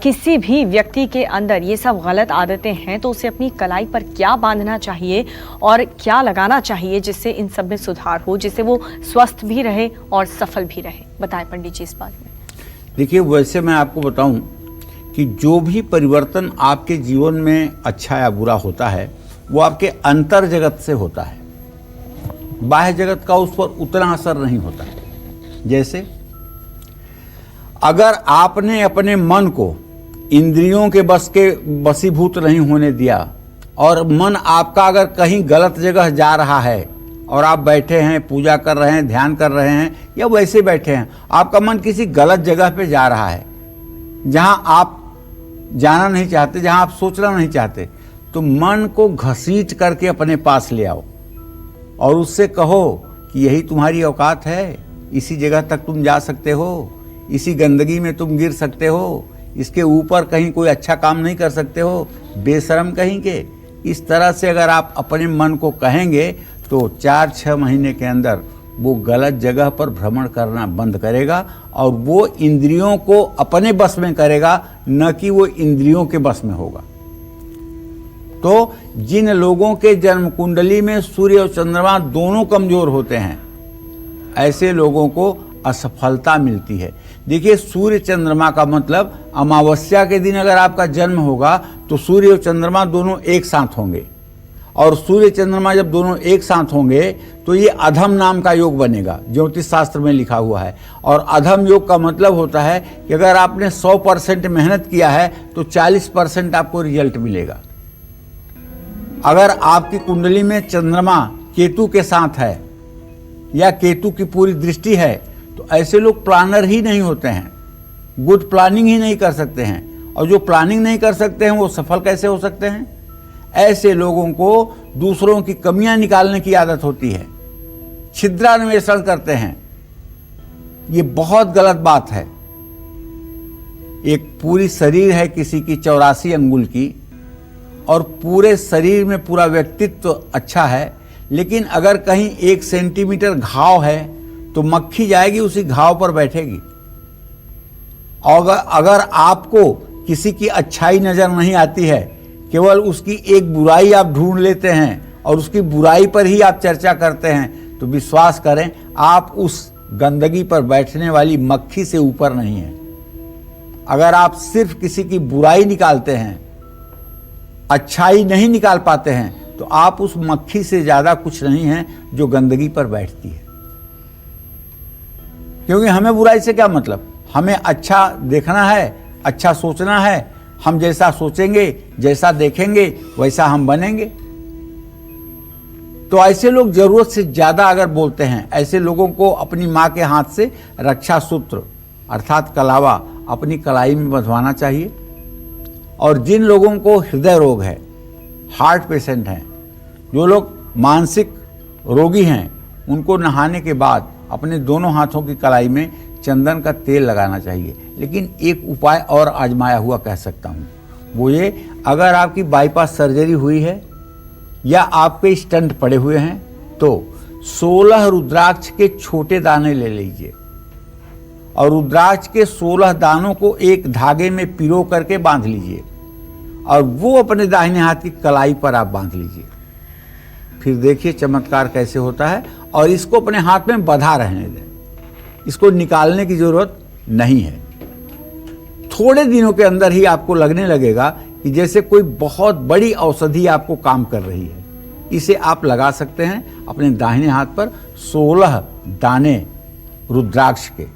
किसी भी व्यक्ति के अंदर ये सब गलत आदतें हैं तो उसे अपनी कलाई पर क्या बांधना चाहिए और क्या लगाना चाहिए जिससे इन सब में सुधार हो, जिससे वो स्वस्थ भी रहे और सफल भी रहे? बताएं पंडित जी इस बारे में। देखिए, वैसे मैं आपको बताऊं कि जो भी परिवर्तन आपके जीवन में अच्छा या बुरा होता है वो आपके अंतर जगत से होता है। बाह्य जगत का उस पर उतना असर नहीं होता है। जैसे अगर आपने अपने मन को इंद्रियों के वशीभूत नहीं होने दिया और मन आपका अगर कहीं गलत जगह जा रहा है और आप बैठे हैं, पूजा कर रहे हैं, ध्यान कर रहे हैं या वैसे बैठे हैं, आपका मन किसी गलत जगह पे जा रहा है जहां आप जाना नहीं चाहते, जहां आप सोचना नहीं चाहते, तो मन को घसीट करके अपने पास ले आओ और उससे कहो कि यही तुम्हारी औकात है, इसी जगह तक तुम जा सकते हो, इसी गंदगी में तुम गिर सकते हो, इसके ऊपर कहीं कोई अच्छा काम नहीं कर सकते हो, बेशरम कहीं के। इस तरह से अगर आप अपने मन को कहेंगे तो 4-6 महीने के अंदर वो गलत जगह पर भ्रमण करना बंद करेगा और वो इंद्रियों को अपने बस में करेगा, न कि वो इंद्रियों के बस में होगा। तो जिन लोगों के जन्म कुंडली में सूर्य और चंद्रमा दोनों कमजोर होते हैं, ऐसे लोगों को असफलता मिलती है। देखिए, सूर्य चंद्रमा का मतलब अमावस्या के दिन अगर आपका जन्म होगा तो सूर्य और चंद्रमा दोनों एक साथ होंगे, और सूर्य चंद्रमा जब दोनों एक साथ होंगे तो ये अधम नाम का योग बनेगा, ज्योतिष शास्त्र में लिखा हुआ है। और अधम योग का मतलब होता है कि अगर आपने 100% मेहनत किया है तो 40% आपको रिजल्ट मिलेगा। अगर आपकी कुंडली में चंद्रमा केतु के साथ है या केतु की पूरी दृष्टि है तो ऐसे लोग प्लानर ही नहीं होते हैं, गुड प्लानिंग ही नहीं कर सकते हैं, और जो प्लानिंग नहीं कर सकते हैं वो सफल कैसे हो सकते हैं? ऐसे लोगों को दूसरों की कमियां निकालने की आदत होती है, छिद्रान्वेषण करते हैं। ये बहुत गलत बात है। एक पूरी शरीर है किसी की 84 अंगुल की और पूरे शरीर में पूरा व्यक्तित्व अच्छा है, लेकिन अगर कहीं 1 सेंटीमीटर घाव है तो मक्खी जाएगी उसी घाव पर बैठेगी। और अगर आपको किसी की अच्छाई नजर नहीं आती है, केवल उसकी एक बुराई आप ढूंढ लेते हैं और उसकी बुराई पर ही आप चर्चा करते हैं, तो विश्वास करें आप उस गंदगी पर बैठने वाली मक्खी से ऊपर नहीं है। अगर आप सिर्फ किसी की बुराई निकालते हैं, अच्छाई नहीं निकाल पाते हैं, तो आप उस मक्खी से ज्यादा कुछ नहीं है जो गंदगी पर बैठती है। क्योंकि हमें बुराई से क्या मतलब, हमें अच्छा देखना है, अच्छा सोचना है। हम जैसा सोचेंगे, जैसा देखेंगे, वैसा हम बनेंगे। तो ऐसे लोग जरूरत से ज्यादा अगर बोलते हैं, ऐसे लोगों को अपनी मां के हाथ से रक्षा सूत्र अर्थात कलावा अपनी कलाई में बंधवाना चाहिए। और जिन लोगों को हृदय रोग है, हार्ट पेशेंट हैं, जो लोग मानसिक रोगी हैं, उनको नहाने के बाद अपने दोनों हाथों की कलाई में चंदन का तेल लगाना चाहिए। लेकिन एक उपाय और आजमाया हुआ कह सकता हूँ, वो ये, अगर आपकी बाईपास सर्जरी हुई है या आप पे स्टंट पड़े हुए हैं तो 16 रुद्राक्ष के छोटे दाने ले लीजिए और रुद्राक्ष के 16 दानों को एक धागे में पिरो करके बांध लीजिए और वो अपने दाहिने हाथ की कलाई पर आप बांध लीजिए। फिर देखिए चमत्कार कैसे होता है। और इसको अपने हाथ में बंधा रहने दें, इसको निकालने की जरूरत नहीं है। थोड़े दिनों के अंदर ही आपको लगने लगेगा कि जैसे कोई बहुत बड़ी औषधि आपको काम कर रही है। इसे आप लगा सकते हैं अपने दाहिने हाथ पर 16 दाने रुद्राक्ष के।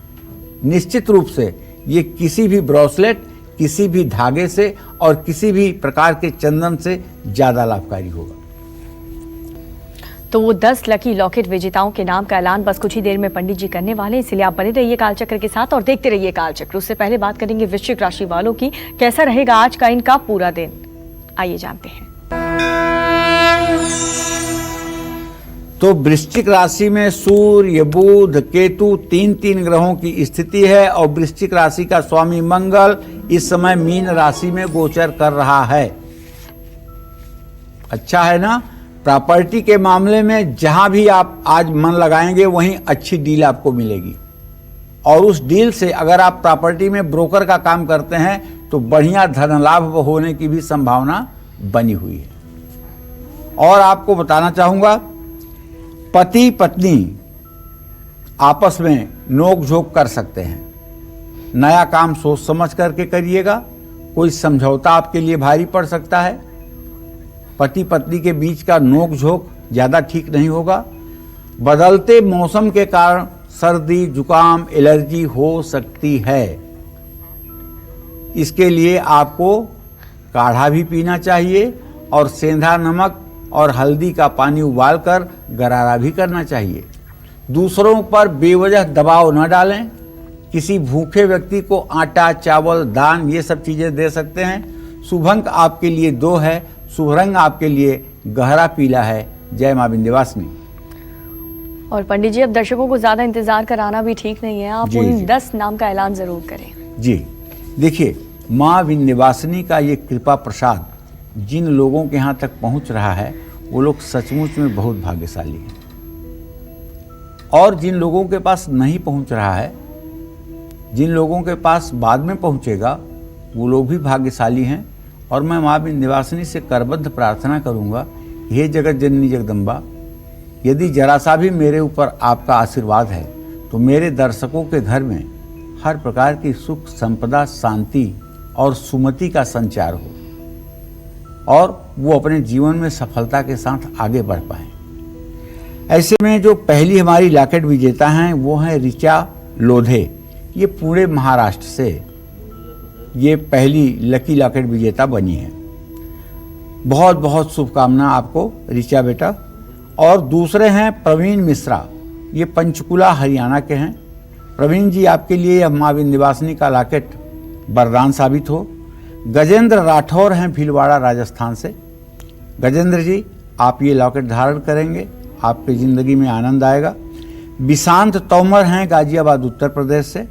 निश्चित रूप से ये किसी भी ब्रेसलेट, किसी भी धागे से और किसी भी प्रकार के चंदन से ज्यादा लाभकारी होगा। तो वो 10 लकी लॉकेट विजेताओं के नाम का ऐलान बस कुछ ही देर में पंडित जी करने वाले हैं, इसलिए आप बने रहिए कालचक्र के साथ और देखते रहिए कालचक्र। उससे पहले बात करेंगे वृश्चिक राशि वालों की, कैसा रहेगा आज का इनका पूरा दिन, आइए जानते हैं। तो वृश्चिक राशि में सूर्य, बुध, केतु 3 ग्रहों की स्थिति है और वृश्चिक राशि का स्वामी मंगल इस समय मीन राशि में गोचर कर रहा है। अच्छा है ना। प्रॉपर्टी के मामले में जहां भी आप आज मन लगाएंगे वहीं अच्छी डील आपको मिलेगी और उस डील से अगर आप प्रॉपर्टी में ब्रोकर का काम करते हैं तो बढ़िया धन लाभ होने की भी संभावना बनी हुई है। और आपको बताना चाहूंगा, पति पत्नी आपस में नोक झोंक कर सकते हैं। नया काम सोच समझ करके करिएगा, कोई समझौता आपके लिए भारी पड़ सकता है। पति पत्नी के बीच का नोक झोंक ज्यादा ठीक नहीं होगा। बदलते मौसम के कारण सर्दी जुकाम एलर्जी हो सकती है। इसके लिए आपको काढ़ा भी पीना चाहिए और सेंधा नमक और हल्दी का पानी उबालकर गरारा भी करना चाहिए। दूसरों पर बेवजह दबाव न डालें। किसी भूखे व्यक्ति को आटा चावल दान ये सब चीजें दे सकते हैं। शुभ अंक आपके लिए 2 है। शुभ रंग आपके लिए गहरा पीला है। जय मां विंध्यवासिनी। और पंडित जी, अब दर्शकों को ज्यादा इंतजार कराना भी ठीक नहीं है, आप जी, उन जी। 10 नाम का ऐलान जरूर करें। जी देखिए, माँ विंध्यवासिनी का ये कृपा प्रसाद जिन लोगों के यहाँ तक पहुँच रहा है वो लोग सचमुच में बहुत भाग्यशाली हैं, और जिन लोगों के पास नहीं पहुँच रहा है, जिन लोगों के पास बाद में पहुँचेगा, वो लोग भी भाग्यशाली हैं। और मैं माँ विंध्यवासिनी से करबद्ध प्रार्थना करूँगा, हे जगत जननी जगदम्बा, यदि जरा सा भी मेरे ऊपर आपका आशीर्वाद है तो मेरे दर्शकों के घर में हर प्रकार की सुख संपदा शांति और सुमति का संचार हो और वो अपने जीवन में सफलता के साथ आगे बढ़ पाए। ऐसे में जो पहली हमारी लॉकेट विजेता हैं वो हैं ऋचा लोधे। ये पुणे महाराष्ट्र से ये पहली लकी लॉकेट विजेता बनी है। बहुत बहुत शुभकामना आपको ऋचा बेटा। और दूसरे हैं प्रवीण मिश्रा, ये पंचकुला हरियाणा के हैं। प्रवीण जी, आपके लिए माँ विंध्यवासिनी का लॉकेट वरदान साबित हो। गजेंद्र राठौर हैं भीलवाड़ा राजस्थान से। गजेंद्र जी, आप ये लॉकेट धारण करेंगे, आपकी ज़िंदगी में आनंद आएगा। विशांत तोमर हैं गाजियाबाद उत्तर प्रदेश से।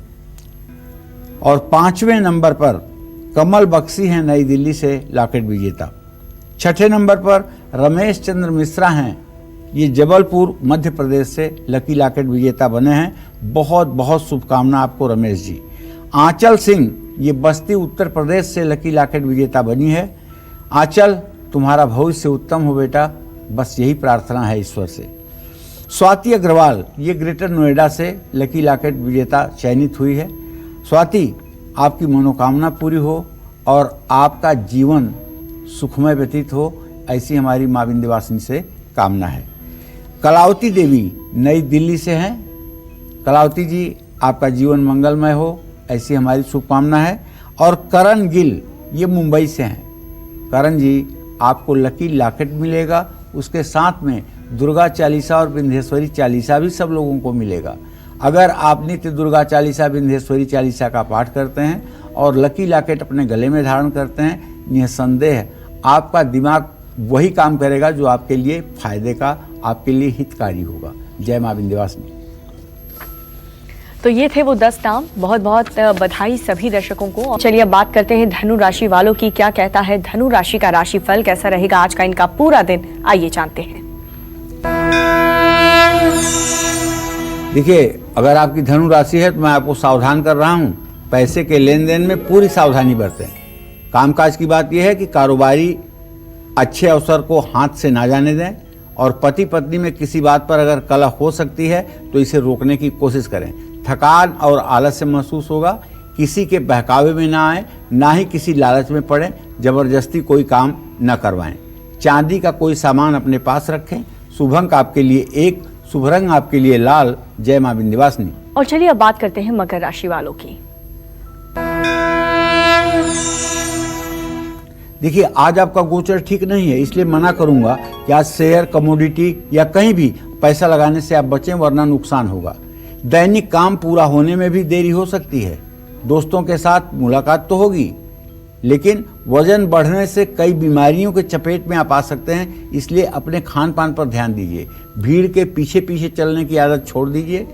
और 5वें नंबर पर कमल बख्शी हैं नई दिल्ली से लॉकेट विजेता। 6ठे नंबर पर रमेश चंद्र मिश्रा हैं, ये जबलपुर मध्य प्रदेश से लकी लॉकेट विजेता बने हैं। बहुत बहुत शुभकामना आपको रमेश जी। आंचल सिंह, ये बस्ती उत्तर प्रदेश से लकी लॉकेट विजेता बनी है। आंचल, तुम्हारा भविष्य उत्तम हो बेटा, बस यही प्रार्थना है ईश्वर से। स्वाति अग्रवाल, ये ग्रेटर नोएडा से लकी लॉकेट विजेता चयनित हुई है। स्वाति, आपकी मनोकामना पूरी हो और आपका जीवन सुखमय व्यतीत हो, ऐसी हमारी माँ विंध्यवासिनी से कामना है। कलावती देवी नई दिल्ली से हैं। कलावती जी, आपका जीवन मंगलमय हो, ऐसी हमारी शुभकामना है। और करण गिल, ये मुंबई से हैं। करण जी, आपको लकी लॉकेट मिलेगा, उसके साथ में दुर्गा चालीसा और विंध्येश्वरी चालीसा भी सब लोगों को मिलेगा। अगर आप नित्य दुर्गा चालीसा विंध्येश्वरी चालीसा का पाठ करते हैं और लकी लॉकेट अपने गले में धारण करते हैं, निसंदेह आपका दिमाग वही काम करेगा जो आपके लिए फायदे का, आपके लिए हितकारी होगा। जय मां विंध्यवासिनी। तो ये थे वो 10 नाम। बहुत बहुत बधाई सभी दर्शकों को। चलिए अब बात करते हैं धनु राशि वालों की। क्या कहता है धनु राशि का राशिफल, कैसा रहेगा आज का इनका पूरा दिन, आइए जानते हैं। देखिए, अगर आपकी धनु राशि है तो मैं आपको सावधान कर रहा हूँ, पैसे के लेन देन में पूरी सावधानी बरतें। कामकाज की बात यह है कि कारोबारी अच्छे अवसर को हाथ से ना जाने दें और पति पत्नी में किसी बात पर अगर कलह हो सकती है तो इसे रोकने की कोशिश करें। थकान और आलस्य महसूस होगा। किसी के बहकावे में ना आए, ना ही किसी लालच में पड़े, जबरदस्ती कोई काम न करवाएं। चांदी का कोई सामान अपने पास रखें। शुभ अंक आपके लिए 1, शुभ रंग आपके लिए लाल। जय मां विंध्यवासिनी। और चलिए अब बात करते हैं मकर राशि वालों की। देखिए, आज आपका गोचर ठीक नहीं है, इसलिए मना करूंगा कि आज शेयर कमोडिटी या कहीं भी पैसा लगाने से आप बचें, वरना नुकसान होगा। दैनिक काम पूरा होने में भी देरी हो सकती है। दोस्तों के साथ मुलाकात तो होगी, लेकिन वजन बढ़ने से कई बीमारियों के चपेट में आप आ सकते हैं, इसलिए अपने खान पान पर ध्यान दीजिए। भीड़ के पीछे पीछे चलने की आदत छोड़ दीजिए।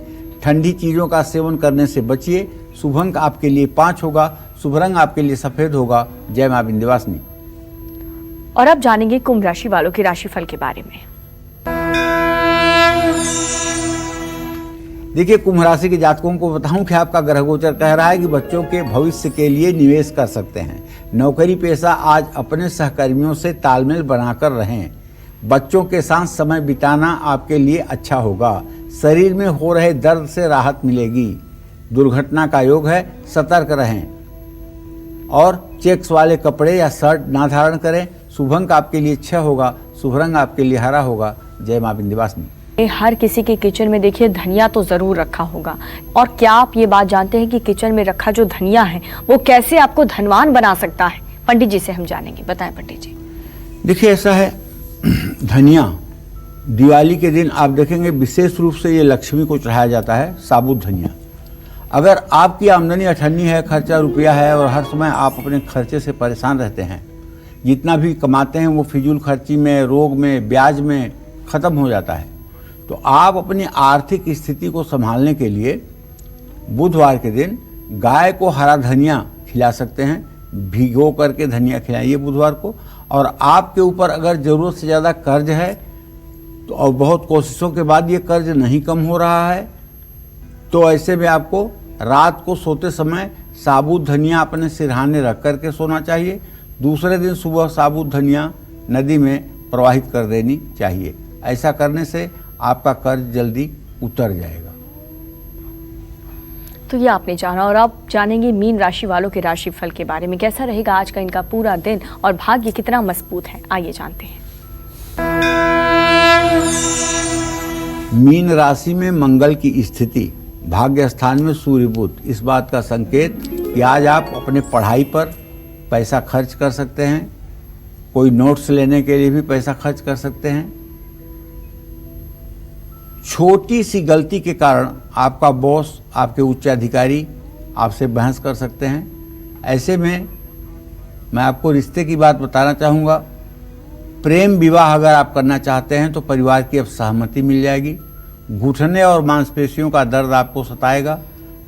ठंडी चीज़ों का सेवन करने से बचिए। शुभ अंक आपके लिए 5 होगा। शुभ रंग आपके लिए सफेद होगा। जय मां विंध्यवासिनी। और अब जानेंगे कुंभ राशि वालों के राशिफल के बारे में। देखिए, कुंभ राशि के जातकों को बताऊं कि आपका ग्रह गोचर कह रहा है कि बच्चों के भविष्य के लिए निवेश कर सकते हैं। नौकरी पेशा आज अपने सहकर्मियों से तालमेल बनाकर रहें। बच्चों के साथ समय बिताना आपके लिए अच्छा होगा। शरीर में हो रहे दर्द से राहत मिलेगी। दुर्घटना का योग है, सतर्क रहें। और चेक्स वाले कपड़े या शर्ट ना धारण करें। शुभ अंक आपके लिए 6 होगा। शुभ रंग आपके लिए हरा होगा। जय मां विंध्यवासिनी। हर किसी के किचन में देखिए धनिया तो जरूर रखा होगा। और क्या आप ये बात जानते हैं कि किचन में रखा जो धनिया है वो कैसे आपको धनवान बना सकता है? पंडित जी से हम जानेंगे, बताएं पंडित जी। देखिए ऐसा है, धनिया दिवाली के दिन आप देखेंगे विशेष रूप से ये लक्ष्मी को चढ़ाया जाता है, साबुत धनिया। अगर आपकी आमदनी अठन्नी है, खर्चा रुपया है और हर समय आप अपने खर्चे से परेशान रहते हैं, जितना भी कमाते हैं वो फिजूल खर्ची में, रोग में, ब्याज में ख़त्म हो जाता है, तो आप अपनी आर्थिक स्थिति को संभालने के लिए बुधवार के दिन गाय को हरा धनिया खिला सकते हैं। भिगो करके धनिया खिलाइए बुधवार को। और आपके ऊपर अगर ज़रूरत से ज़्यादा कर्ज है तो और बहुत कोशिशों के बाद ये कर्ज नहीं कम हो रहा है, तो ऐसे में आपको रात को सोते समय साबुत धनिया अपने सिरहाने रख करके सोना चाहिए। दूसरे दिन सुबह साबुत धनिया नदी में प्रवाहित कर देनी चाहिए। ऐसा करने से आपका कर्ज जल्दी उतर जाएगा। तो ये आपने जाना, और अब जानेंगे मीन राशि वालों के राशिफल के बारे में। कैसा रहेगा आज का इनका पूरा दिन और भाग्य कितना मजबूत है, आइए जानते हैं। मीन राशि में मंगल की स्थिति, भाग्य स्थान में सूर्य बुध, इस बात का संकेत कि आज आप अपने पढ़ाई पर पैसा खर्च कर सकते हैं। कोई नोट्स लेने के लिए भी पैसा खर्च कर सकते हैं। छोटी सी गलती के कारण आपका बॉस, आपके उच्च अधिकारी आपसे बहस कर सकते हैं। ऐसे में मैं आपको रिश्ते की बात बताना चाहूँगा। प्रेम विवाह अगर आप करना चाहते हैं तो परिवार की अब सहमति मिल जाएगी। घुटने और मांसपेशियों का दर्द आपको सताएगा।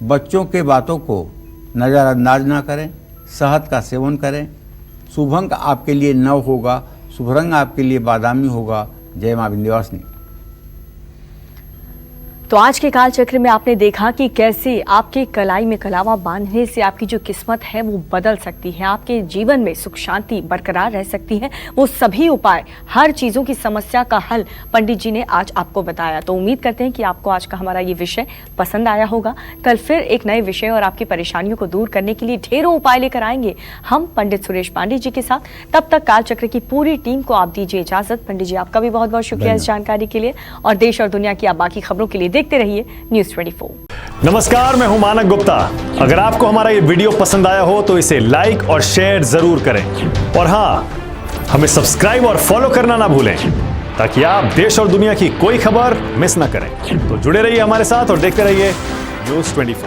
बच्चों के बातों को नज़रअंदाज ना करें, शहद का सेवन करें। शुभ अंक आपके लिए 9 होगा, शुभ रंग आपके लिए बादामी होगा। जय मां विंध्यवासिनी। तो आज के काल चक्र में आपने देखा कि कैसे आपके कलाई में कलावा बांधने से आपकी जो किस्मत है वो बदल सकती है, आपके जीवन में सुख शांति बरकरार रह सकती है। वो सभी उपाय, हर चीज़ों की समस्या का हल पंडित जी ने आज आपको बताया। तो उम्मीद करते हैं कि आपको आज का हमारा ये विषय पसंद आया होगा। कल फिर एक नए विषय और आपकी परेशानियों को दूर करने के लिए ढेरों उपाय लेकर आएंगे हम पंडित सुरेश पांडे जी के साथ। तब तक काल चक्र की पूरी टीम को आप दीजिए इजाजत। पंडित जी आपका भी बहुत बहुत शुक्रिया इस जानकारी के लिए, और देश और दुनिया की आप बाकी खबरों के लिए देखते रहिए न्यूज़ 24। नमस्कार, मैं हूं मानक गुप्ता। अगर आपको हमारा ये वीडियो पसंद आया हो तो इसे लाइक और शेयर जरूर करें, और हां, हमें सब्सक्राइब और फॉलो करना ना भूलें ताकि आप देश और दुनिया की कोई खबर मिस ना करें। तो जुड़े रहिए हमारे साथ और देखते रहिए न्यूज़ 24।